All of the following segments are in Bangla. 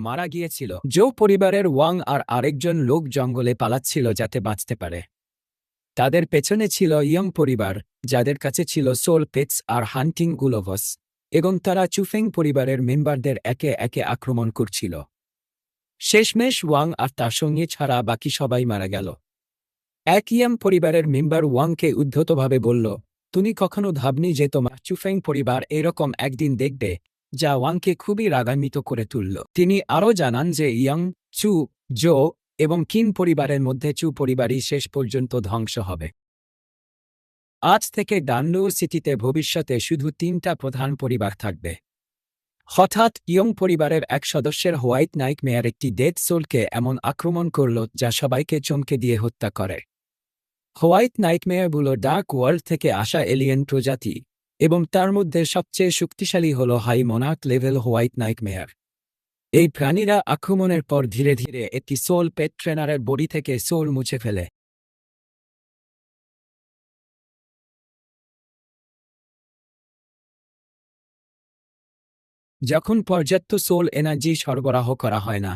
মারা গিয়েছিল। জো পরিবারের ওয়াং আর আরেকজন লোক জঙ্গলে পালাচ্ছিল যাতে বাঁচতে পারে। তাদের পেছনে ছিল ইয়ং পরিবার, যাদের কাছে ছিল সোল পেটস আর হান্টিং গুলোভস, এবং তারা চুফেং পরিবারের মেম্বারদের একে একে আক্রমণ করছিল। শেষমেশ ওয়াং আর তার সঙ্গী ছাড়া বাকি সবাই মারা গেল। এক ইয়াম পরিবারের মেম্বার ওয়াংকে উদ্ধতভাবে বলল, তুমি কখনো ভাবনি যে তোমার চুফেং পরিবার এরকম একদিন দেখবে, যা ওয়াংকে খুবই রাগান্বিত করে তুলল। তিনি আরও জানান যে ইয়াং, চু, জো এবং কিন পরিবারের মধ্যে চু পরিবারই শেষ পর্যন্ত ধ্বংস হবে। আজ থেকে ডানলু সিটিতে ভবিষ্যতে শুধু 3টা প্রধান পরিবার থাকবে। হঠাৎ ইয়ং পরিবারের এক সদস্যের হোয়াইট নাইটমেয়ার একটি ডেড সোলকে এমন আক্রমণ করল যা সবাইকে চমকে দিয়ে হত্যা করে। হোয়াইট নাইটমেয়ারগুলো ডার্ক ওয়ার্ল্ড থেকে আসা এলিয়েন প্রজাতি, এবং তার মধ্যে সবচেয়ে শক্তিশালী হল high monarch level white nightmare. এই প্রাণীরা আক্রমণের পর ধীরে ধীরে একটি সোল পেট ট্রেনারের বডি থেকে সোল মুছে ফেলে। যখন পর্যাপ্ত সোল এনার্জি সরবরাহ করা হয় না,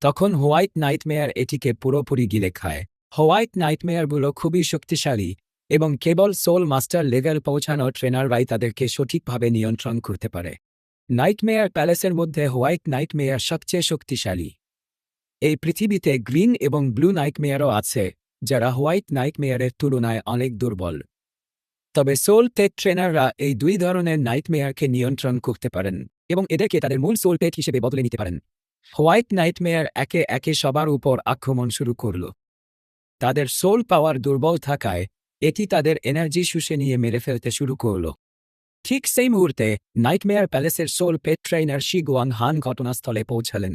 তখন হোয়াইট নাইটমেয়ার এটিকে পুরোপুরি গিলে খায়। হোয়াইট নাইটমেয়ারগুলো খুবই শক্তিশালী, এবং কেবল সোল মাস্টার লেভেল পৌঁছানো ট্রেনাররাই তাদেরকে সঠিকভাবে নিয়ন্ত্রণ করতে পারে। নাইটমেয়ার প্যালেসের মধ্যে হোয়াইট নাইটমেয়ার সবচেয়ে শক্তিশালী। এই পৃথিবীতে গ্রিন এবং ব্লু নাইটমেয়ারও আছে, যারা হোয়াইট নাইটমেয়ারের তুলনায় অনেক দুর্বল। তবে সোল পেট ট্রেনাররা এই 2 ধরনের নাইটমেয়ারকে নিয়ন্ত্রণ করতে পারেন, এবং এদেরকে তাদের মূল সোল পেট হিসেবে বদলে নিতে পারেন। হোয়াইট নাইটমেয়ার একে একে সবার উপর আক্রমণ শুরু করল। তাদের সোল পাওয়ার দুর্বল থাকায় এটি তাদের এনার্জি শুষে নিয়ে মেরে ফেলতে শুরু করল। ঠিক সেই মুহূর্তে নাইটমেয়ার প্যালেসের soul pet trainer Shi Guang Han ঘটনাস্থলে পৌঁছালেন।